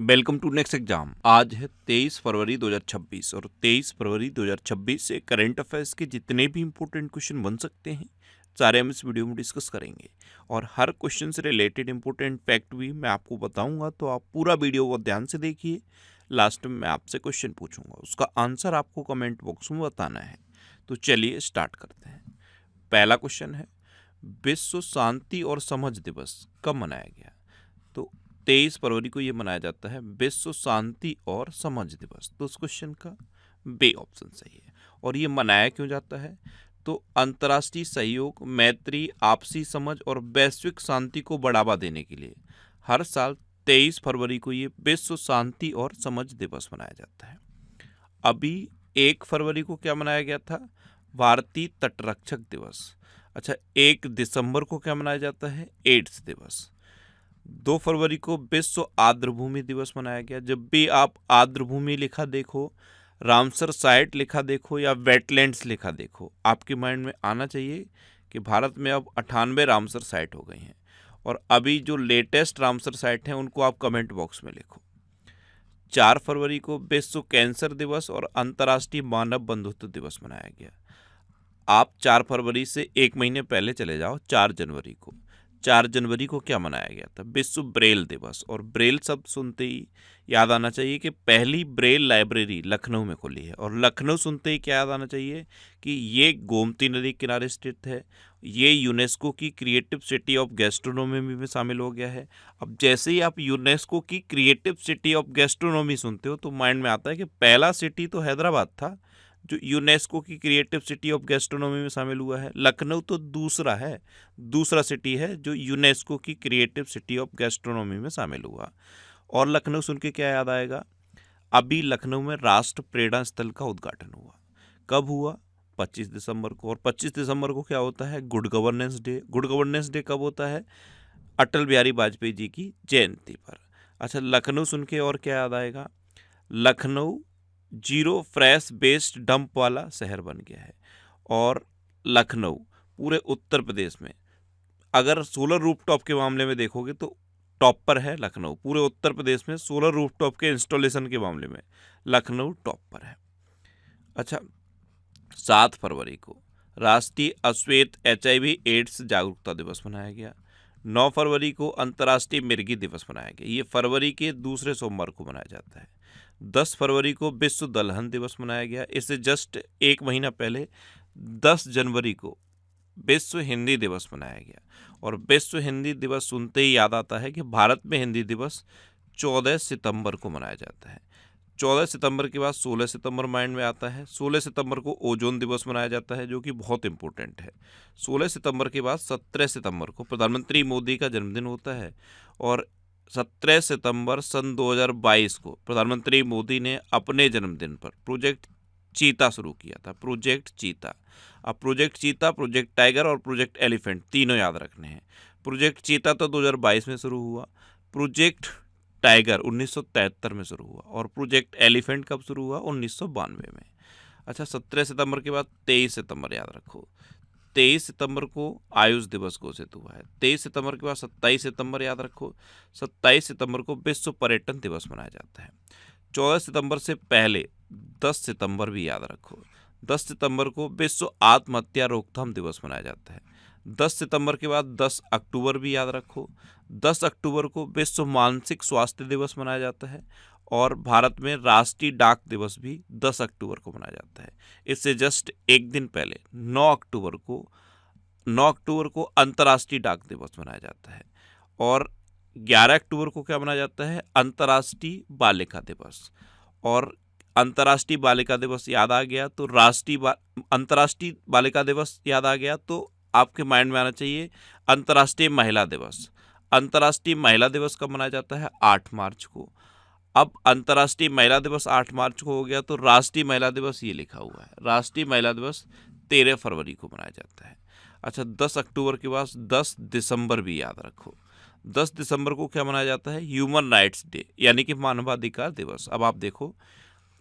Welcome to next exam. आज है 23 फरवरी 2026 और 23 फरवरी 2026 से करंट अफेयर्स के जितने भी इंपॉर्टेंट क्वेश्चन बन सकते हैं सारे हम इस वीडियो में डिस्कस करेंगे और हर क्वेश्चन से रिलेटेड इंपॉर्टेंट फैक्ट भी मैं आपको बताऊंगा, तो आप पूरा वीडियो को ध्यान से देखिए। लास्ट में मैं आपसे क्वेश्चन पूछूंगा, उसका आंसर आपको कमेंट बॉक्स में बताना है। तो चलिए स्टार्ट करते हैं। पहला क्वेश्चन है, विश्व शांति और समझ दिवस कब मनाया गया? तो 23 फरवरी को ये मनाया जाता है विश्व शांति और समझ दिवस। तो उस क्वेश्चन का बे ऑप्शन सही है। और ये मनाया क्यों जाता है? तो अंतर्राष्ट्रीय सहयोग, मैत्री, आपसी समझ और वैश्विक शांति को बढ़ावा देने के लिए हर साल 23 फरवरी को ये विश्व शांति और समझ दिवस मनाया जाता है। अभी 1 फरवरी को क्या मनाया गया था? भारतीय तटरक्षक दिवस। अच्छा, 1 दिसंबर को क्या मनाया जाता है? एड्स दिवस। 2 फरवरी को विश्व आर्द्रभूमि दिवस मनाया गया। जब भी आप आर्द्रभूमि लिखा देखो, रामसर साइट लिखा देखो या वेटलैंड्स लिखा देखो, आपके माइंड में आना चाहिए कि भारत में अब 98 रामसर साइट हो गई हैं और अभी जो लेटेस्ट रामसर साइट हैं उनको आप कमेंट बॉक्स में लिखो। 4 फरवरी को विश्व कैंसर दिवस और अंतर्राष्ट्रीय मानव बंधुत्व दिवस मनाया गया। आप 4 फरवरी से एक महीने पहले चले जाओ। 4 जनवरी को 4 जनवरी को क्या मनाया गया था? विश्व ब्रेल दिवस। और ब्रेल शब्द सुनते ही याद आना चाहिए कि पहली ब्रेल लाइब्रेरी लखनऊ में खुली है। और लखनऊ सुनते ही क्या याद आना चाहिए कि ये गोमती नदी के किनारे स्थित है। ये यूनेस्को की क्रिएटिव सिटी ऑफ गैस्ट्रोनॉमी में शामिल हो गया है। अब जैसे ही आप यूनेस्को की क्रिएटिव सिटी ऑफ गैस्ट्रोनॉमी सुनते हो तो माइंड में आता है कि पहला सिटी तो हैदराबाद था जो यूनेस्को की क्रिएटिव सिटी ऑफ गैस्ट्रोनॉमी में शामिल हुआ है। लखनऊ तो दूसरा सिटी है जो यूनेस्को की क्रिएटिव सिटी ऑफ गैस्ट्रोनॉमी में शामिल हुआ। और लखनऊ सुन के क्या याद आएगा? अभी लखनऊ में राष्ट्र प्रेरणा स्थल का उद्घाटन हुआ। कब हुआ? 25 दिसंबर को। और 25 दिसंबर को क्या होता है? Good governance day. Good governance day कब होता है? अटल बिहारी वाजपेयी जी की जयंती पर। अच्छा, लखनऊ सुन के और क्या याद आएगा? Lucknow zero fresh waste dump वाला शहर बन गया है। और लखनऊ पूरे उत्तर प्रदेश में अगर सोलर रूफटॉप के मामले में देखोगे तो टॉप पर है लखनऊ। पूरे उत्तर प्रदेश में सोलर रूफटॉप के इंस्टॉलेशन के मामले में लखनऊ टॉप पर है। अच्छा, 7 फरवरी को राष्ट्रीय अश्वेत HIV एड्स जागरूकता दिवस मनाया गया। 9 फरवरी को अंतर्राष्ट्रीय मिर्गी दिवस मनाया गया। ये फरवरी के दूसरे सोमवार को मनाया जाता है। 10 फरवरी को विश्व दलहन दिवस मनाया गया। इससे जस्ट एक महीना पहले 10 जनवरी को विश्व हिंदी दिवस मनाया गया। और विश्व हिंदी दिवस सुनते ही याद आता है कि भारत में हिंदी दिवस 14 सितंबर को मनाया जाता है। 14 सितंबर के बाद 16 सितंबर माइंड में आता है। 16 सितंबर को ओजोन दिवस मनाया जाता है जो कि बहुत इंपॉर्टेंट है। 16 सितंबर के बाद 17 सितंबर को प्रधानमंत्री मोदी का जन्मदिन होता है। और 17 सितंबर सन 2022 को प्रधानमंत्री मोदी ने अपने जन्मदिन पर प्रोजेक्ट चीता शुरू किया था। प्रोजेक्ट चीता। अब प्रोजेक्ट चीता, प्रोजेक्ट टाइगर और प्रोजेक्ट एलिफेंट तीनों याद रखने हैं। प्रोजेक्ट चीता तो 2022 में शुरू हुआ। प्रोजेक्ट टाइगर 1973 में शुरू हुआ। और प्रोजेक्ट एलिफेंट कब शुरू हुआ? 1992 में। अच्छा, 17 सितंबर के बाद 23 सितंबर याद रखो। 23 सितंबर को आयुष दिवस घोषित हुआ है। 23 सितंबर के बाद 27 सितंबर याद रखो। 27 सितंबर को विश्व पर्यटन दिवस मनाया जाता है। 14 सितंबर से पहले 10 सितंबर भी याद रखो। 10 सितंबर को विश्व आत्महत्या रोकथाम दिवस मनाया जाता है। 10 सितंबर के बाद 10 अक्टूबर भी याद रखो। 10 अक्टूबर को विश्व मानसिक स्वास्थ्य दिवस मनाया जाता है। और भारत में राष्ट्रीय डाक दिवस भी 10 अक्टूबर को मनाया जाता है। इससे जस्ट एक दिन पहले 9 अक्टूबर को अंतर्राष्ट्रीय डाक दिवस मनाया जाता है। और 11 अक्टूबर को क्या मनाया जाता है? अंतर्राष्ट्रीय बालिका दिवस। और अंतर्राष्ट्रीय बालिका दिवस याद आ गया तो अंतर्राष्ट्रीय बालिका दिवस याद आ गया तो आपके माइंड में आना चाहिए अंतर्राष्ट्रीय महिला दिवस। अंतर्राष्ट्रीय महिला दिवस कब मनाया जाता है? 8 मार्च को। अब अंतर्राष्ट्रीय महिला दिवस 8 मार्च को हो गया तो राष्ट्रीय महिला दिवस ये लिखा हुआ है। राष्ट्रीय महिला दिवस 13 फरवरी को मनाया जाता है। अच्छा, 10 अक्टूबर के बाद 10 दिसंबर भी याद रखो। 10 दिसंबर को क्या मनाया जाता है? ह्यूमन राइट्स डे यानी कि मानवाधिकार दिवस। अब आप देखो,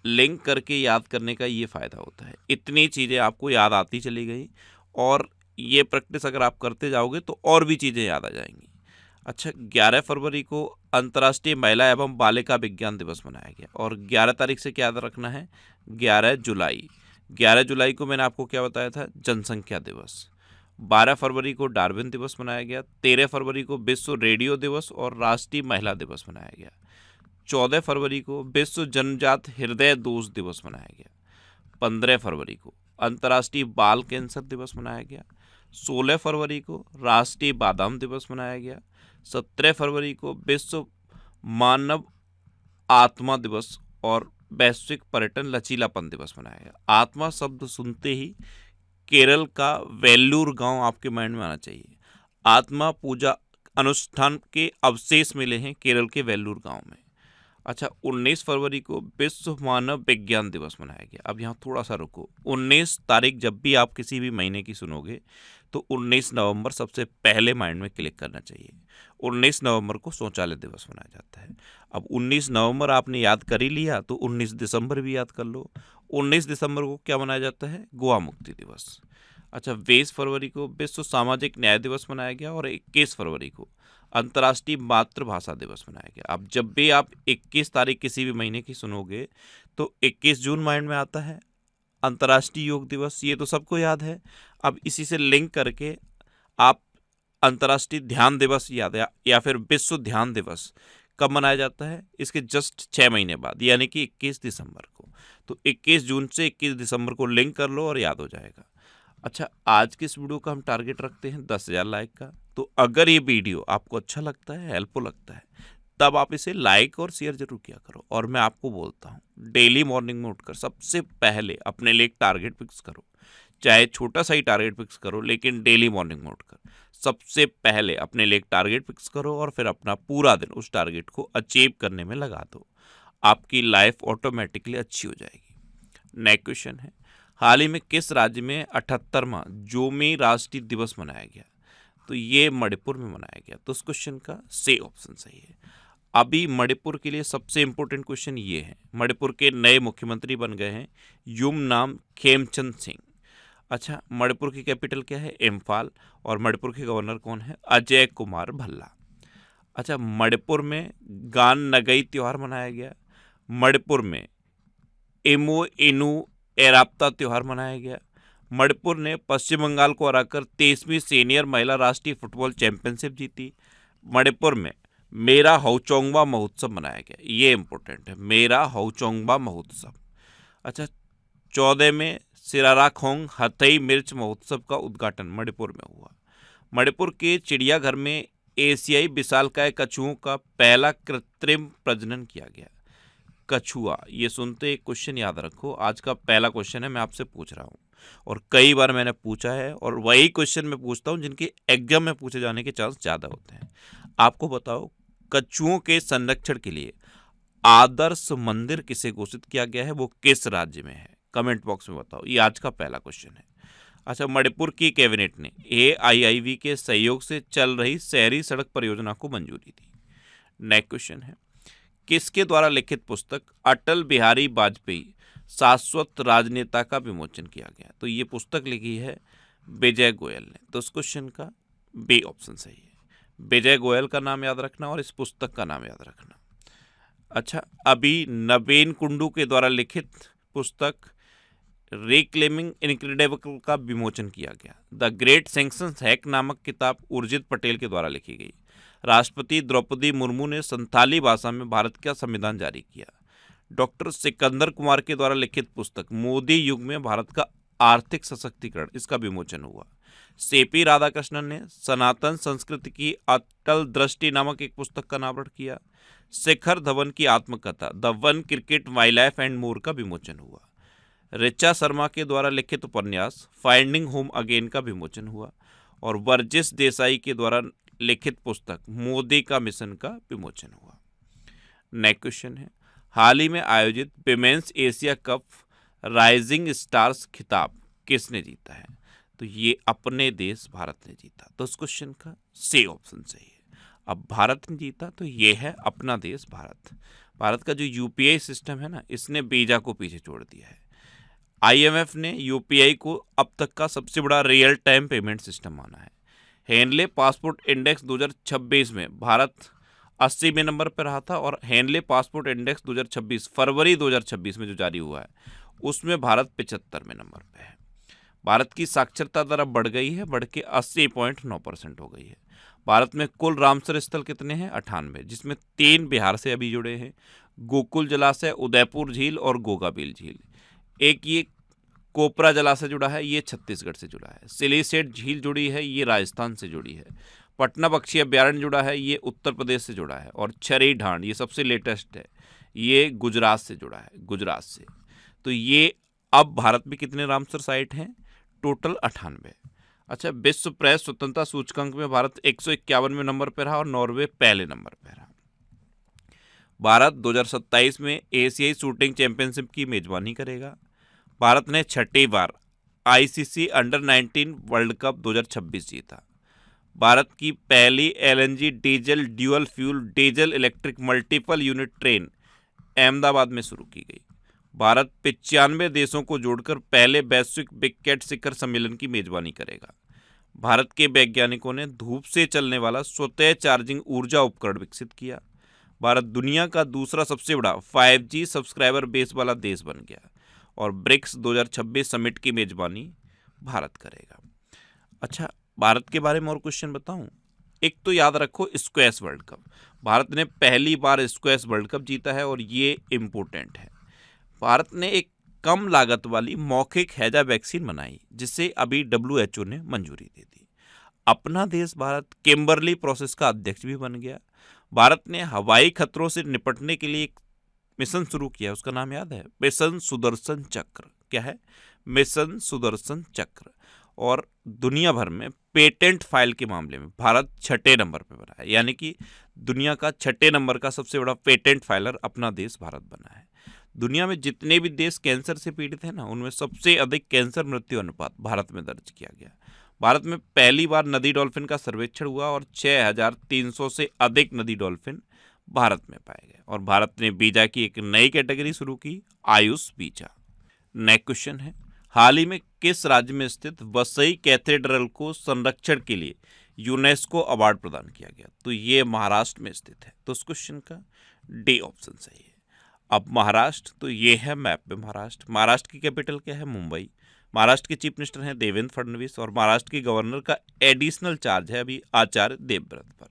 लिंक करके याद करने का ये फ़ायदा होता है। इतनी चीज़ें आपको याद आती चली गई और ये प्रैक्टिस अगर आप करते जाओगे तो और भी चीज़ें याद आ जाएंगी। अच्छा, 11 फरवरी को अंतर्राष्ट्रीय महिला एवं बालिका विज्ञान दिवस मनाया गया। और 11 तारीख से क्या याद रखना है, 11 जुलाई। 11 जुलाई को मैंने आपको क्या बताया था, जनसंख्या दिवस। 12 फरवरी को डार्विन दिवस मनाया गया। 13 फरवरी को विश्व रेडियो दिवस और राष्ट्रीय महिला दिवस मनाया गया। 14 फरवरी को विश्व जन्मजात हृदय दोष दिवस मनाया गया। 15 फरवरी को अंतर्राष्ट्रीय बाल कैंसर दिवस मनाया गया। 16 फरवरी को राष्ट्रीय बादाम दिवस मनाया गया। 17 फरवरी को विश्व मानव आत्मा दिवस और वैश्विक पर्यटन लचीलापन दिवस मनाया गया। आत्मा शब्द सुनते ही केरल का वेल्लूर गांव आपके माइंड में आना चाहिए। आत्मा पूजा अनुष्ठान के अवशेष मिले हैं केरल के वेल्लूर गांव में। अच्छा, 19 फरवरी को विश्व मानव विज्ञान दिवस मनाया गया। अब यहाँ थोड़ा सा रुको, 19 तारीख जब भी आप किसी भी महीने की सुनोगे तो 19 नवंबर सबसे पहले माइंड में क्लिक करना चाहिए। 19 नवंबर को शौचालय दिवस मनाया जाता है। अब 19 नवंबर आपने याद कर ही लिया तो 19 दिसंबर भी याद कर लो। 19 दिसंबर को क्या मनाया जाता है, गोवा मुक्ति दिवस। अच्छा, 20 फरवरी को विश्व सामाजिक न्याय दिवस मनाया गया और 21 फरवरी को अंतर्राष्ट्रीय मातृभाषा दिवस मनाया गया। अब जब भी आप 21 तारीख किसी भी महीने की सुनोगे तो 21 जून माइंड में आता है, अंतर्राष्ट्रीय योग दिवस, ये तो सबको याद है। अब इसी से लिंक करके आप अंतर्राष्ट्रीय ध्यान दिवस याद या फिर विश्व ध्यान दिवस कब मनाया जाता है, इसके जस्ट 6 महीने बाद, यानी कि 21 दिसंबर को। तो 21 जून से 21 दिसंबर को लिंक कर लो और याद हो जाएगा। अच्छा, आज की इस वीडियो का हम टारगेट रखते हैं 10,000 लाइक का। तो अगर ये वीडियो आपको अच्छा लगता है, हेल्पफुल लगता है, तब आप इसे लाइक और शेयर जरूर किया करो। और मैं आपको बोलता हूँ, डेली मॉर्निंग में उठकर सबसे पहले अपने लिए एक टारगेट फिक्स करो। चाहे छोटा सा ही टारगेट फिक्स करो, लेकिन डेली मॉर्निंग में उठकर सबसे पहले अपने लिए एक टारगेट फिक्स करो और फिर अपना पूरा दिन उस टारगेट को अचीव करने में लगा दो। आपकी लाइफ ऑटोमेटिकली अच्छी हो जाएगी। नेक्स्ट क्वेश्चन है, हाल ही में किस राज्य में 78वां जोमी राष्ट्रीय दिवस मनाया गया? तो ये मणिपुर में मनाया गया। तो उस क्वेश्चन का सी ऑप्शन सही है। अभी मणिपुर के लिए सबसे इंपॉर्टेंट क्वेश्चन ये है, मणिपुर के नए मुख्यमंत्री बन गए हैं युमनाम खेमचंद सिंह। अच्छा, मणिपुर की कैपिटल क्या है, इम्फाल। और मणिपुर के गवर्नर कौन है, अजय कुमार भल्ला। अच्छा, मणिपुर में गान नगई त्योहार मनाया गया। मणिपुर में एमो इनू एराप्ता त्योहार मनाया गया। मणिपुर ने पश्चिम बंगाल को हराकर 23वीं सीनियर महिला राष्ट्रीय फुटबॉल चैंपियनशिप जीती। मणिपुर में मेरा हौचोंगबा महोत्सव मनाया गया। ये इंपॉर्टेंट है, मेरा हौचोंगबा महोत्सव। अच्छा, 14 में सिराराखोंग हथई मिर्च महोत्सव का उद्घाटन मणिपुर में हुआ। मणिपुर के चिड़ियाघर में एशियाई विशालकाय कछुओं का पहला कृत्रिम प्रजनन किया गया। कछुआ, ये सुनते एक क्वेश्चन याद रखो, आज का पहला क्वेश्चन है, मैं आपसे पूछ रहा हूँ और कई बार मैंने पूछा है और वही क्वेश्चन मैं पूछता हूँ जिनके एग्जाम में पूछे जाने के चांस ज़्यादा होते हैं। आपको बताओ, कछुओं के संरक्षण के लिए आदर्श मंदिर किसे घोषित किया गया है, वो किस राज्य में है? कमेंट बॉक्स में बताओ। ये आज का पहला क्वेश्चन है। अच्छा, मणिपुर की कैबिनेट ने AIIB के सहयोग से चल रही शहरी सड़क परियोजना को मंजूरी दी। नेक्स्ट क्वेश्चन है, किसके द्वारा लिखित पुस्तक अटल बिहारी वाजपेयी शाश्वत राजनेता का विमोचन किया गया? तो ये पुस्तक लिखी है विजय गोयल ने। तो इस क्वेश्चन का बी ऑप्शन सही है। विजय गोयल का नाम याद रखना और इस पुस्तक का नाम याद रखना। अच्छा, अभी नवीन कुंडू के द्वारा लिखित पुस्तक रिक्लेमिंग इनक्रेडिबल का विमोचन किया गया। द ग्रेट सैंक्शंस हैक नामक किताब उर्जित पटेल के द्वारा लिखी गई। राष्ट्रपति द्रौपदी मुर्मू ने संथाली भाषा में भारत का संविधान जारी किया। डॉक्टर सिकंदर कुमार के द्वारा लिखित पुस्तक मोदी युग में भारत का आर्थिक सशक्तिकरण, इसका विमोचन हुआ। CP राधाकृष्णन ने सनातन संस्कृति की अटल दृष्टि नामक एक पुस्तक का अनावरण किया। शिखर धवन की आत्मकथा the one cricket my life and more का विमोचन हुआ। ऋचा शर्मा के द्वारा लिखित उपन्यास फाइंडिंग होम अगेन का विमोचन हुआ। और वर्जिश देसाई के द्वारा लिखित पुस्तक मोदी का मिशन का विमोचन हुआ। नेक्स्ट क्वेश्चन है, हाल ही में आयोजित women's Asia cup rising stars खिताब किसने जीता है? तो ये अपने देश भारत ने जीता। तो इस क्वेश्चन का सी ऑप्शन सही है। अब भारत ने जीता तो ये है अपना देश भारत। भारत का जो UPI सिस्टम है ना, इसने वीजा को पीछे छोड़ दिया है। IMF ने UPI को अब तक का सबसे बड़ा रियल टाइम पेमेंट सिस्टम माना है। हेनले पासपोर्ट इंडेक्स 2026 में भारत 80वें नंबर पर रहा था, और हेनले पासपोर्ट इंडेक्स 2026 फरवरी 2026 में जो जारी हुआ है उसमें भारत 75वें नंबर पे है। भारत की साक्षरता दर अब बढ़ गई है, बढ़ के 80.9% हो गई है। भारत में कुल रामसर स्थल कितने हैं? 98, जिसमें 3 बिहार से अभी जुड़े हैं, गोकुल जलाशय, उदयपुर झील और गोगाबील झील। एक ये कोपरा जलाशय जुड़ा है, ये छत्तीसगढ़ से जुड़ा है। सिलीसेट झील जुड़ी है, ये राजस्थान से जुड़ी है। पटना पक्षी अभ्यारण्य जुड़ा है, ये उत्तर प्रदेश से जुड़ा है। और छरी ढांड, ये सबसे लेटेस्ट है, ये गुजरात से जुड़ा है, गुजरात से। तो ये अब भारत में कितने रामसर साइट हैं? टोटल 98। अच्छा, विश्व प्रेस स्वतंत्रता सूचकांक में भारत 151वें नंबर पर रहा और नॉर्वे पहले नंबर पर रहा। भारत 2027 में एशियाई शूटिंग चैंपियनशिप की मेजबानी करेगा। भारत ने छठी बार आईसीसी अंडर 19 वर्ल्ड कप 2026 जीता। भारत की पहली LNG diesel dual fuel diesel electric multiple unit train Ahmedabad में शुरू की गई। भारत 95 देशों को जोड़कर पहले वैश्विक बिग कैट शिखर सम्मेलन की मेजबानी करेगा। भारत के वैज्ञानिकों ने धूप से चलने वाला स्वतः चार्जिंग ऊर्जा उपकरण विकसित किया। भारत दुनिया का दूसरा सबसे बड़ा 5G सब्सक्राइबर बेस वाला देश बन गया। और ब्रिक्स 2026 समिट की मेजबानी भारत करेगा। अच्छा, भारत के बारे में और क्वेश्चन बताऊं? एक तो याद रखो, स्क्वैश वर्ल्ड कप। भारत ने पहली बार स्क्वैश वर्ल्ड कप जीता है और ये इम्पोर्टेंट है। भारत ने एक कम लागत वाली मौखिक हैजा वैक्सीन बनाई, जिसे अभी WHO ने मंजूरी दे दी। अपना देश भारत किम्बरली प्रोसेस का अध्यक्ष भी बन गया। भारत ने हवाई खतरों से निपटने के लिए एक मिशन शुरू किया, उसका नाम याद है? मिशन सुदर्शन चक्र। क्या है? मिशन सुदर्शन चक्र। और दुनिया भर में पेटेंट फाइल के मामले में भारत 6ठे नंबर पर बना है, यानी कि दुनिया का 6ठे नंबर का सबसे बड़ा पेटेंट फाइलर अपना देश भारत बना है। दुनिया में जितने भी देश कैंसर से पीड़ित हैं ना, उनमें सबसे अधिक कैंसर मृत्यु अनुपात भारत में दर्ज किया गया। भारत में पहली बार नदी डॉल्फिन का सर्वेक्षण हुआ और 6300 से अधिक नदी डॉल्फिन भारत में पाए गए। और भारत ने वीजा की एक नई कैटेगरी शुरू की, आयुष वीजा। नेक्स्ट क्वेश्चन है, हाल ही में किस राज्य में स्थित वसई कैथेड्रल को संरक्षण के लिए यूनेस्को अवार्ड प्रदान किया गया? तो ये महाराष्ट्र में स्थित है। तो उस क्वेश्चन का डी ऑप्शन सही है। अब महाराष्ट्र, तो ये है मैप में महाराष्ट्र। महाराष्ट्र की कैपिटल क्या है? मुंबई। महाराष्ट्र के चीफ मिनिस्टर हैं देवेंद्र फडणवीस, और महाराष्ट्र के गवर्नर का एडिशनल चार्ज है अभी आचार्य देवव्रत पर।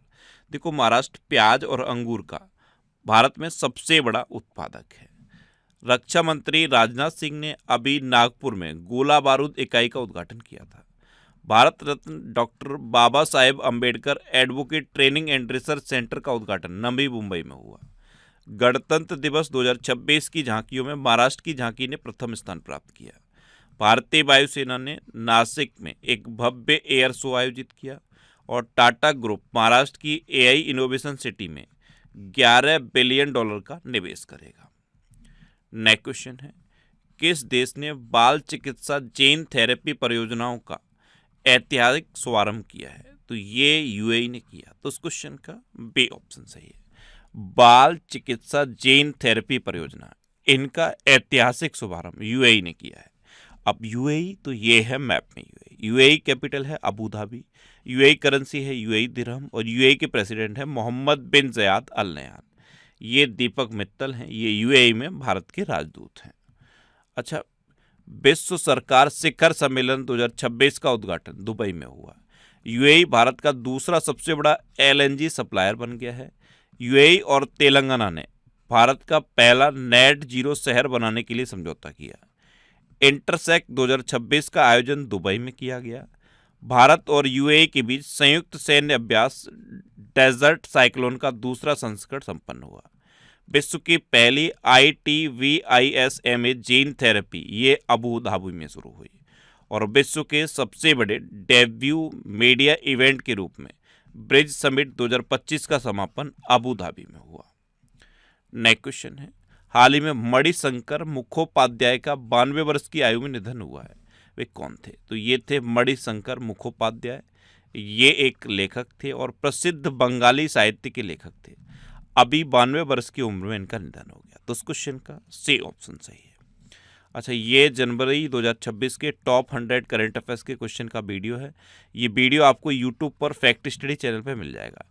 देखो, महाराष्ट्र प्याज और अंगूर का भारत में सबसे बड़ा उत्पादक है। रक्षा मंत्री राजनाथ सिंह ने अभी नागपुर में गोला बारूद इकाई का उद्घाटन किया था। Bharat Ratna doctor Baba Saheb Ambedkar advocate training and research centre का उद्घाटन नवी मुंबई में हुआ। गणतंत्र दिवस 2026 की झांकियों में महाराष्ट्र की झांकी ने प्रथम स्थान प्राप्त किया। भारतीय वायुसेना ने नासिक में एक भव्य एयर शो आयोजित किया। और टाटा ग्रुप महाराष्ट्र की AI इनोवेशन सिटी में $11 बिलियन का निवेश करेगा। नेक्स्ट क्वेश्चन है, किस देश ने बाल चिकित्सा जीन थेरेपी परियोजनाओं का ऐतिहासिक शुभारंभ किया है? तो ये UAE ने किया। तो उस क्वेश्चन का बी ऑप्शन सही है। बाल चिकित्सा जीन थेरेपी परियोजना, इनका ऐतिहासिक शुभारंभ UAE ने किया है। अब UAE, तो ये है मैप में UAE कैपिटल है अबू धाबी, UAE करेंसी है UAE दिरहम, और UAE के प्रेसिडेंट है मोहम्मद बिन ज़ायद अल नह्यान। ये दीपक मित्तल हैं, ये UAE में भारत के राजदूत हैं। अच्छा, विश्व सरकार शिखर सम्मेलन 2026 का उद्घाटन दुबई में हुआ। UAE भारत का दूसरा सबसे बड़ा LNG सप्लायर बन गया है। UAE और तेलंगाना ने भारत का पहला नेट जीरो शहर बनाने के लिए समझौता किया। इंटरसेक्ट 2026 का आयोजन दुबई में किया गया। भारत और UAE के बीच संयुक्त सैन्य अभ्यास डेजर्ट साइक्लोन का दूसरा संस्करण संपन्न हुआ। विश्व की पहली ITVISMA जीन थेरेपी ये अबू धाबी में शुरू हुई। और विश्व के सबसे बड़े डेब्यू मीडिया इवेंट के रूप में ब्रिज समिट 2025 का समापन अबू धाबी में हुआ। नेक्स्ट क्वेश्चन है, हाल ही में मणिशंकर मुखोपाध्याय का 92 वर्ष की आयु में निधन हुआ है। वे कौन थे? तो ये थे मणिशंकर मुखोपाध्याय। ये एक लेखक थे और प्रसिद्ध बंगाली साहित्य के लेखक थे। अभी 92 वर्ष की उम्र में इनका निधन हो गया। तो उस क्वेश्चन का सी ऑप्शन सही है। अच्छा, ये जनवरी 2026 के टॉप 100 करंट अफेयर्स के क्वेश्चन का वीडियो है। ये वीडियो आपको यूट्यूब पर फैक्ट स्टडी चैनल पे मिल जाएगा।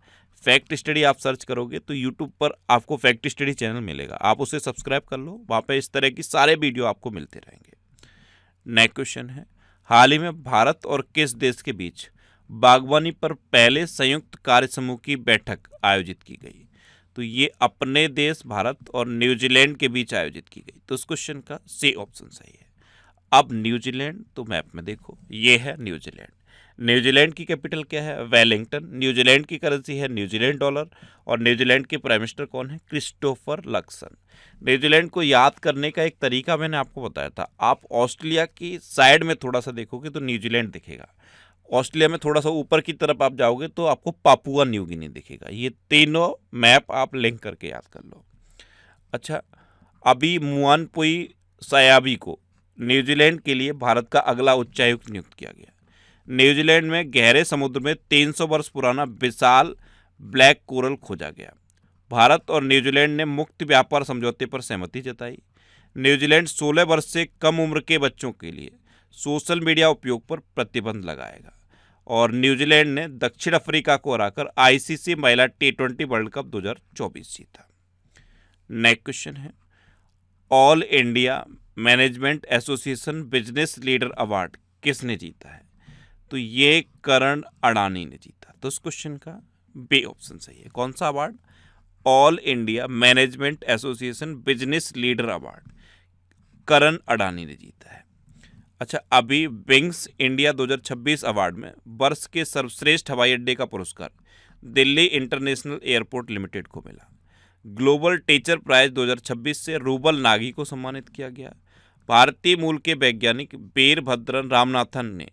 फैक्ट स्टडी आप सर्च करोगे तो यूट्यूब पर आपको फैक्ट स्टडी चैनल मिलेगा, आप उसे सब्सक्राइब कर लो, वहाँ पे इस तरह की सारे वीडियो आपको मिलते रहेंगे। नेक्स्ट क्वेश्चन है, हाल ही में भारत और किस देश के बीच बागवानी पर पहले संयुक्त कार्य समूह की बैठक आयोजित की गई? तो ये अपने देश भारत और न्यूजीलैंड के बीच आयोजित की गई। तो इस क्वेश्चन का सी ऑप्शन सही है। अब न्यूजीलैंड, तो मैप में देखो ये है न्यूजीलैंड। न्यूजीलैंड की कैपिटल क्या है? वेलिंगटन। न्यूजीलैंड की करेंसी है न्यूजीलैंड डॉलर और न्यूजीलैंड के प्राइम मिनिस्टर कौन है? Christopher Luxon. न्यूजीलैंड को याद करने का एक तरीका मैंने आपको बताया था, आप ऑस्ट्रेलिया की साइड में थोड़ा सा देखोगे तो न्यूजीलैंड दिखेगा, ऑस्ट्रेलिया में थोड़ा सा ऊपर की तरफ आप जाओगे तो आपको पापुआ न्यू गिनी दिखेगा। ये तीनों मैप आप लिंक करके याद कर लो। अच्छा, अभी मुआनपुई सयाबी को न्यूजीलैंड के लिए भारत का अगला उच्चायुक्त नियुक्त किया गया। न्यूजीलैंड में गहरे समुद्र में 300 वर्ष पुराना विशाल ब्लैक कोरल खोजा गया। भारत और न्यूजीलैंड ने मुक्त व्यापार समझौते पर सहमति जताई। न्यूजीलैंड 16 वर्ष से कम उम्र के बच्चों के लिए सोशल मीडिया उपयोग पर प्रतिबंध लगाएगा। और न्यूजीलैंड ने दक्षिण अफ्रीका को हराकर आईसीसी महिला T20 वर्ल्ड कप 2024 जीता। नेक्स्ट क्वेश्चन है, all India management association business leader award किसने जीता है? तो ये करण अडानी ने जीता। तो इस क्वेश्चन का बी ऑप्शन सही है। कौन सा award? All India management association business leader award Karan Adani ने जीता है। अच्छा, अभी विंग्स इंडिया 2026 अवार्ड में वर्ष के सर्वश्रेष्ठ हवाई अड्डे का पुरस्कार दिल्ली इंटरनेशनल एयरपोर्ट लिमिटेड को मिला। ग्लोबल टीचर प्राइज 2026 से रूबल नागी को सम्मानित किया गया। भारतीय मूल के वैज्ञानिक वीरभद्रन रामनाथन ने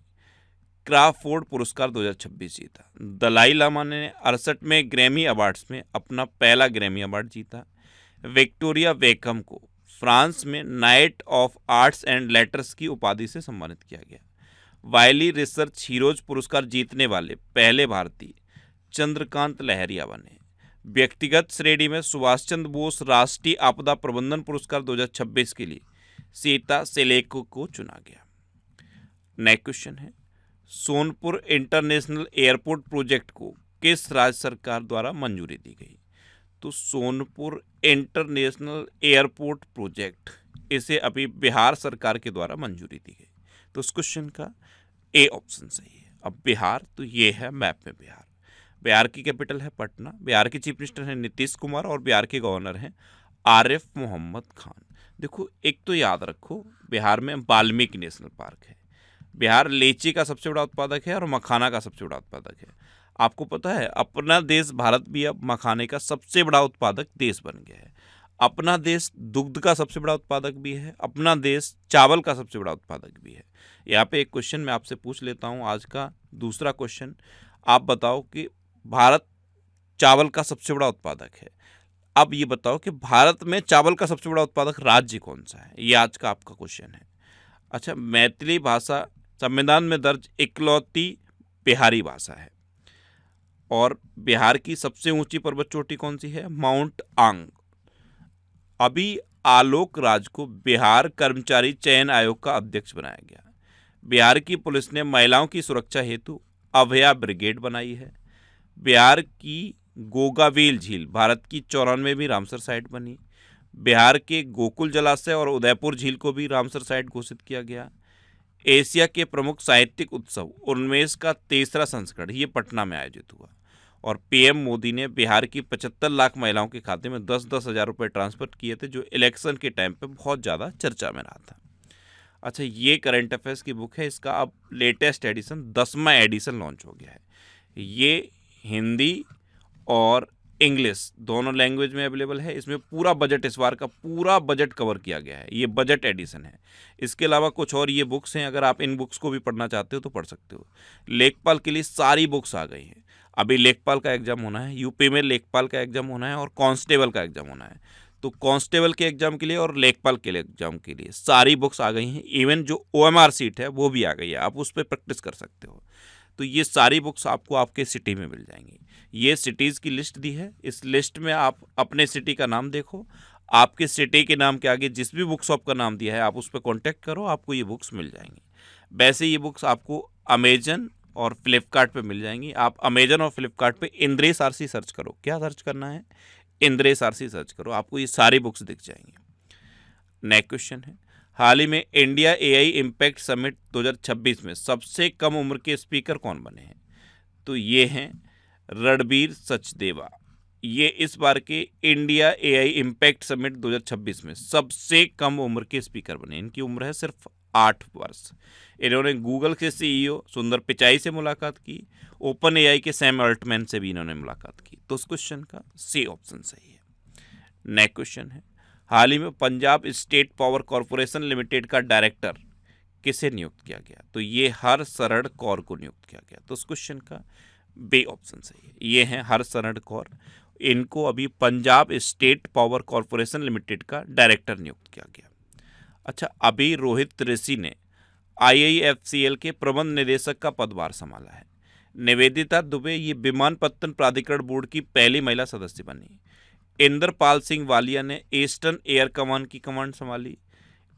क्राफोर्ड पुरस्कार 2026 जीता। दलाई लामा ने 68वें ग्रैमी अवार्ड्स में अपना पहला ग्रैमी अवार्ड जीता। विक्टोरिया बेकहम को फ्रांस में night of arts and letters की उपाधि से सम्मानित किया गया। वाइली रिसर्च हीरोज पुरस्कार जीतने वाले पहले भारतीय चंद्रकांत लहरिया बने। व्यक्तिगत श्रेणी में सुभाष चंद्र बोस राष्ट्रीय आपदा प्रबंधन पुरस्कार 2026 के लिए सीता सेलेको को चुना गया। नेक्स्ट क्वेश्चन है, सोनपुर इंटरनेशनल एयरपोर्ट प्रोजेक्ट को किस राज्य सरकार द्वारा मंजूरी दी गई? तो सोनपुर इंटरनेशनल एयरपोर्ट प्रोजेक्ट, इसे अभी बिहार सरकार के द्वारा मंजूरी दी गई। तो इस क्वेश्चन का ए ऑप्शन सही है। अब बिहार, तो ये है मैप में बिहार। बिहार की कैपिटल है पटना। बिहार के चीफ मिनिस्टर हैं नीतीश कुमार और बिहार के गवर्नर हैं आरिफ मोहम्मद खान। देखो, एक तो याद रखो, बिहार में वाल्मीकि नेशनल पार्क है। बिहार लीची का सबसे बड़ा उत्पादक है और मखाना का सबसे बड़ा उत्पादक है। आपको पता है अपना देश भारत भी अब मखाने का सबसे बड़ा उत्पादक देश बन गया है। अपना देश दुग्ध का सबसे बड़ा उत्पादक भी है। अपना देश चावल का सबसे बड़ा उत्पादक भी है। यहाँ पे एक क्वेश्चन मैं आपसे पूछ लेता हूँ, आज का दूसरा क्वेश्चन। आप बताओ कि भारत चावल का सबसे बड़ा उत्पादक है। अब ये बताओ कि भारत में चावल का सबसे बड़ा उत्पादक राज्य कौन सा है? ये आज का आपका क्वेश्चन है। अच्छा, मैथिली भाषा संविधान में दर्ज इकलौती बिहारी भाषा है। और बिहार की सबसे ऊंची पर्वत चोटी कौन सी है? माउंट आंग। अभी आलोक राज को बिहार कर्मचारी चयन आयोग का अध्यक्ष बनाया गया। बिहार की पुलिस ने महिलाओं की सुरक्षा हेतु अभया ब्रिगेड बनाई है। बिहार की गोगावेल झील भारत की 94वीं रामसर साइट बनी। बिहार के गोकुल जलाशय और उदयपुर झील को भी रामसर साइट घोषित किया गया। एशिया के प्रमुख साहित्यिक उत्सव उन्मेष का 3रा संस्करण ये पटना में आयोजित हुआ। और पीएम मोदी ने बिहार की 75 लाख महिलाओं के खाते में 10-10 हज़ार रुपये ट्रांसफर किए थे, जो इलेक्शन के टाइम पे बहुत ज़्यादा चर्चा में रहा था। अच्छा, ये करंट अफेयर्स की बुक है, इसका अब लेटेस्ट एडिशन 10वां एडिशन लॉन्च हो गया है। ये हिंदी और इंग्लिश दोनों लैंग्वेज में अवेलेबल है। इसमें पूरा बजट, इस बार का पूरा बजट कवर किया गया है। ये बजट एडिशन है। इसके अलावा कुछ और ये बुक्स हैं, अगर आप इन बुक्स को भी पढ़ना चाहते हो तो पढ़ सकते हो। लेखपाल के लिए सारी बुक्स आ गई हैं। अभी लेखपाल का एग्जाम होना है, यूपी में लेखपाल का एग्जाम होना है और कांस्टेबल का एग्जाम होना है। तो कांस्टेबल के एग्जाम के लिए और लेखपाल के लिए एग्जाम के लिए सारी बुक्स आ गई हैं। इवन जो OMR सीट है वो भी आ गई है, आप उस पर प्रैक्टिस कर सकते हो। तो ये सारी बुक्स आपको आपके सिटी में मिल जाएंगी। ये सिटीज़ की लिस्ट दी है। इस लिस्ट में आप अपने सिटी का नाम देखो, आपके सिटी के नाम के आगे जिस भी बुक शॉप का नाम दिया है आप उस पर कॉन्टैक्ट करो, आपको ये बुक्स मिल जाएंगी। वैसे ये बुक्स आपको अमेजन और फ्लिपकार्ट पे मिल जाएंगी। आप अमेजन और फ्लिपकार्ट पे इंद्रेश आरसी सर्च करो। क्या सर्च करना है? इंद्रेश आरसी सर्च करो, आपको ये सारी बुक्स दिख जाएंगी। नेक्स्ट क्वेश्चन है, हाल ही में इंडिया एआई इम्पैक्ट समिट 2026 में सबसे कम उम्र के स्पीकर कौन बने हैं? तो ये हैं रणबीर सचदेवा। ये इस बार के इंडिया एआई इम्पैक्ट समिट 2026 में सबसे कम उम्र के स्पीकर बने। इनकी उम्र है सिर्फ 8 वर्ष। इन्होंने गूगल के सीईओ सुंदर पिचाई से मुलाकात की, ओपन एआई के सैम अल्टमैन से भी इन्होंने मुलाकात की। तो उस क्वेश्चन का सी ऑप्शन सही है। नेक्स्ट क्वेश्चन है, हाल ही में Punjab state power corporation limited का डायरेक्टर किसे नियुक्त किया गया? तो ये हरशरण कौर को नियुक्त किया गया। तो उस क्वेश्चन का बी ऑप्शन सही है। ये हैं हरशरण कौर, इनको अभी Punjab state power corporation limited का डायरेक्टर नियुक्त किया गया। अच्छा, अभी रोहित ऋषि ने IIFCL के प्रबंध निदेशक का पदभार संभाला है। निवेदिता दुबे ये विमानपत्तन प्राधिकरण बोर्ड की पहली महिला सदस्य बनी। इंद्रपाल सिंह वालिया ने ईस्टर्न एयर कमान की कमांड संभाली।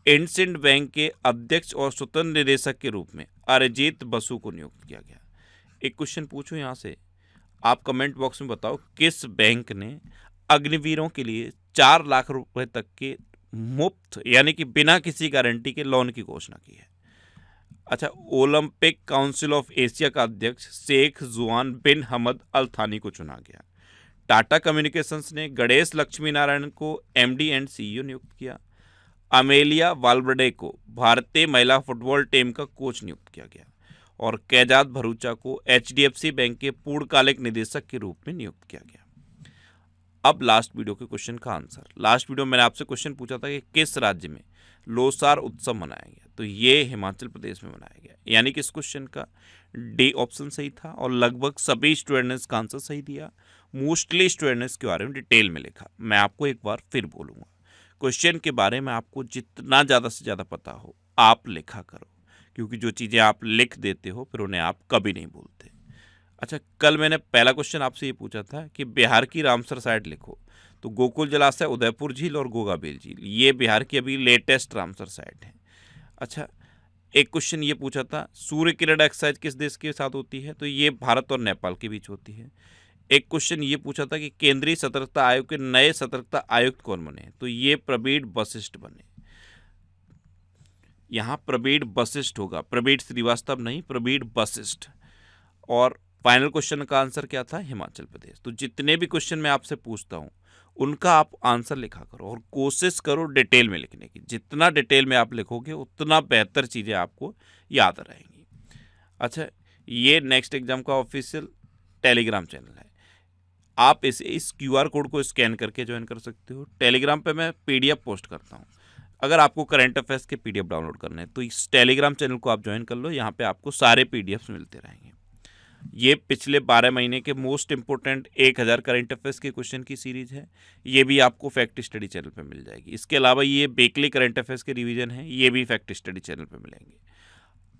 इंडसिंड बैंक के अध्यक्ष और स्वतंत्र निदेशक के रूप में अरिजीत बसु को नियुक्त किया गया। एक क्वेश्चन पूछूं यहाँ से, आप कमेंट बॉक्स में बताओ किस बैंक ने अग्निवीरों के लिए 4 लाख रुपए तक के मुफ्त यानी कि बिना किसी गारंटी के लोन की घोषणा की है? अच्छा, ओलंपिक काउंसिल ऑफ एशिया का अध्यक्ष शेख जुआन बिन हमद अल थानी को चुना गया। टाटा कम्युनिकेशंस ने गणेश लक्ष्मी नारायण को MD एंड CEO नियुक्त किया। अमेलिया वाल्वर्डे को भारतीय महिला फुटबॉल टीम का कोच नियुक्त किया गया। और कैजात भरूचा को HDFC बैंक के पूर्णकालिक निदेशक के रूप में नियुक्त किया गया। अब लास्ट वीडियो के क्वेश्चन का आंसर। लास्ट वीडियो मैंने आपसे क्वेश्चन पूछा था कि किस राज्य में लोसार उत्सव मनाया गया? तो ये हिमाचल प्रदेश में मनाया गया, यानी कि इस क्वेश्चन का डी ऑप्शन सही था। और लगभग सभी स्टूडेंट ने इसका आंसर सही दिया। मोस्टली स्टूडेंट ने इसके बारे में डिटेल में लिखा। मैं आपको एक बार फिर बोलूँगा, क्वेश्चन के बारे में आपको जितना ज़्यादा से ज़्यादा पता हो आप लिखा करो, क्योंकि जो चीज़ें आप लिख देते हो फिर उन्हें आप कभी नहीं भूलते। अच्छा, कल मैंने पहला क्वेश्चन आपसे ये पूछा था कि बिहार की रामसर साइट लिखो। तो गोकुल जलाशय, उदयपुर झील और गोगाबेल झील, ये बिहार की अभी लेटेस्ट रामसर साइट है। अच्छा, एक क्वेश्चन ये पूछा था सूर्य किरण एक्सरसाइज किस देश के साथ होती है? तो ये भारत और नेपाल के बीच होती है। एक क्वेश्चन ये पूछा था कि केंद्रीय सतर्कता आयोग के नए सतर्कता आयुक्त कौन बने? तो ये प्रवीण वशिष्ठ बने। यहाँ प्रवीण वशिष्ठ होगा, प्रवीण श्रीवास्तव नहीं, प्रवीण वशिष्ठ। और फाइनल क्वेश्चन का आंसर क्या था? हिमाचल प्रदेश। तो जितने भी क्वेश्चन मैं आपसे पूछता हूँ उनका आप आंसर लिखा करो और कोशिश करो डिटेल में लिखने की। जितना डिटेल में आप लिखोगे उतना बेहतर चीज़ें आपको याद रहेंगी। अच्छा, ये नेक्स्ट एग्जाम का ऑफिशियल टेलीग्राम चैनल है। आप इस QR कोड को स्कैन करके ज्वाइन कर सकते हो। टेलीग्राम पे मैं PDF पोस्ट करता हूँ। अगर आपको करंट अफेयर्स के PDF डाउनलोड करने हैं तो इस टेलीग्राम चैनल को आप ज्वाइन कर लो। यहाँ पे आपको सारे PDFs मिलते रहेंगे। ये पिछले 12 महीने के मोस्ट इंपोर्टेंट 1000 करंट अफेयर्स के क्वेश्चन की सीरीज है। ये भी आपको फैक्ट स्टडी चैनल पे मिल जाएगी। इसके अलावा ये वीकली करंट अफेयर्स के रिवीजन है, ये भी फैक्ट स्टडी चैनल पे मिलेंगे।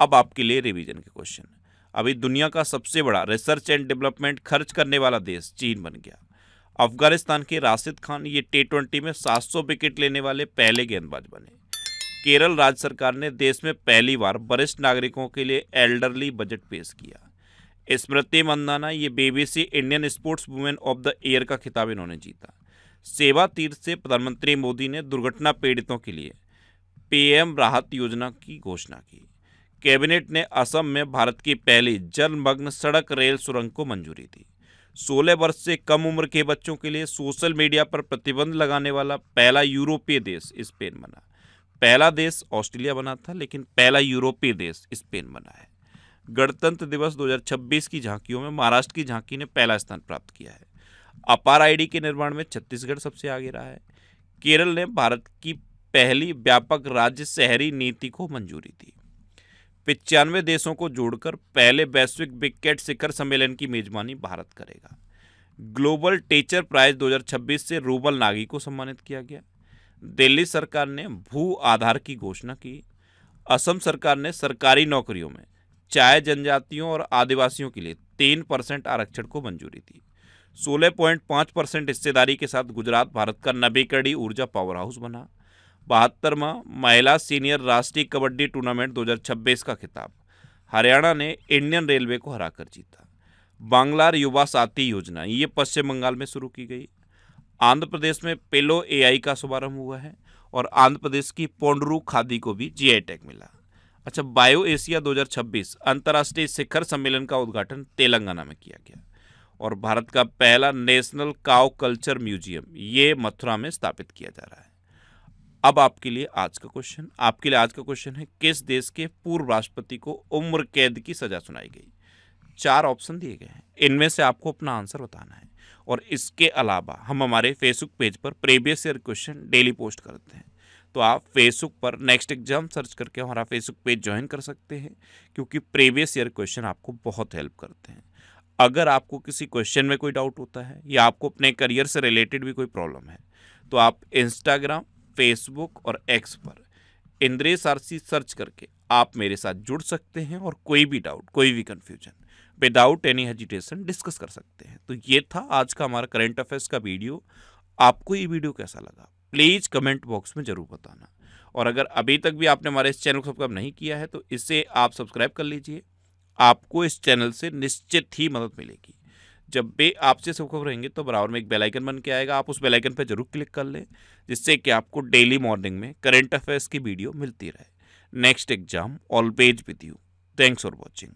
अब आपके लिए रिवीजन के क्वेश्चन। अभी दुनिया का सबसे बड़ा रिसर्च एंड डेवलपमेंट खर्च करने वाला देश चीन बन गया। अफगानिस्तान के राशिद खान ये T20 में 700 विकेट लेने वाले पहले गेंदबाज बने। केरल राज्य सरकार ने देश में पहली बार वरिष्ठ नागरिकों के लिए एल्डरली बजट पेश किया। स्मृति मंदाना ये BBC Indian sports women of the year का खिताब इन्होंने जीता। सेवा तीर्थ से प्रधानमंत्री मोदी ने दुर्घटना पीड़ितों के लिए PM राहत योजना की घोषणा की। कैबिनेट ने असम में भारत की पहली जलमग्न सड़क रेल सुरंग को मंजूरी दी। 16 वर्ष से कम उम्र के बच्चों के लिए सोशल मीडिया पर प्रतिबंध लगाने वाला पहला यूरोपीय देश स्पेन बना। पहला देश ऑस्ट्रेलिया बना था, लेकिन पहला यूरोपीय देश स्पेन बना है। गणतंत्र दिवस 2026 की झांकियों में महाराष्ट्र की झांकी ने पहला स्थान प्राप्त किया है। अपार ID के निर्माण में छत्तीसगढ़ सबसे आगे रहा है। केरल ने भारत की पहली व्यापक राज्य शहरी नीति को मंजूरी दी। 95 देशों को जोड़कर पहले वैश्विक विकेट शिखर सम्मेलन की मेजबानी भारत करेगा। ग्लोबल टीचर प्राइज 2026 से रूबल नागी को सम्मानित किया गया। दिल्ली सरकार ने भू आधार की घोषणा की। असम सरकार ने सरकारी नौकरियों में चाय जनजातियों और आदिवासियों के लिए 3% आरक्षण को मंजूरी दी। 16.5% हिस्सेदारी के साथ गुजरात भारत का नवीकरणीय ऊर्जा पावर हाउस बना। 72वां महिला सीनियर राष्ट्रीय कबड्डी टूर्नामेंट 2026 का खिताब हरियाणा ने इंडियन रेलवे को हराकर जीता। बांग्लार युवा साथी योजना ये पश्चिम बंगाल में शुरू की गई। आंध्र प्रदेश में पेलो एआई का शुभारंभ हुआ है और आंध्र प्रदेश की पोंडरू खादी को भी जीआई टैग मिला। अच्छा, बायो एशिया 2026 अंतर्राष्ट्रीय शिखर सम्मेलन का उद्घाटन तेलंगाना में किया गया और भारत का पहला नेशनल काउ कल्चर म्यूजियम ये मथुरा में स्थापित किया जा रहा है। अब आपके लिए आज का क्वेश्चन है, किस देश के पूर्व राष्ट्रपति को उम्र कैद की सजा सुनाई गई? 4 ऑप्शन दिए गए हैं, इनमें से आपको अपना आंसर बताना है। और इसके अलावा हम हमारे फेसबुक पेज पर previous year question daily post करते हैं, तो आप फेसबुक पर नेक्स्ट एग्जाम सर्च करके हमारा फेसबुक पेज ज्वाइन कर सकते हैं, क्योंकि प्रीवियस ईयर क्वेश्चन आपको बहुत हेल्प करते हैं। अगर आपको किसी क्वेश्चन में कोई डाउट होता है या आपको अपने करियर से रिलेटेड भी कोई प्रॉब्लम है, तो आप इंस्टाग्राम, फेसबुक और एक्स पर इंद्रेश आरसी सर्च करके आप मेरे साथ जुड़ सकते हैं और कोई भी डाउट, कोई भी confusion without any hesitation discuss कर सकते हैं। तो ये था आज का हमारा करंट अफेयर्स का वीडियो। आपको ये वीडियो कैसा लगा प्लीज़ कमेंट बॉक्स में ज़रूर बताना। और अगर अभी तक भी आपने हमारे इस चैनल को सब्सक्राइब नहीं किया है तो इसे आप सब्सक्राइब कर लीजिए। आपको इस चैनल से निश्चित ही मदद मिलेगी। जब भी आपसे सब्सक्राइब रहेंगे तो बराबर में एक बेल आइकन बन के आएगा, आप उस बेल आइकन पर जरूर क्लिक कर लें, जिससे कि आपको डेली मॉर्निंग में करंट अफेयर्स की वीडियो मिलती रहे। Next exam always with you. Thanks for watching.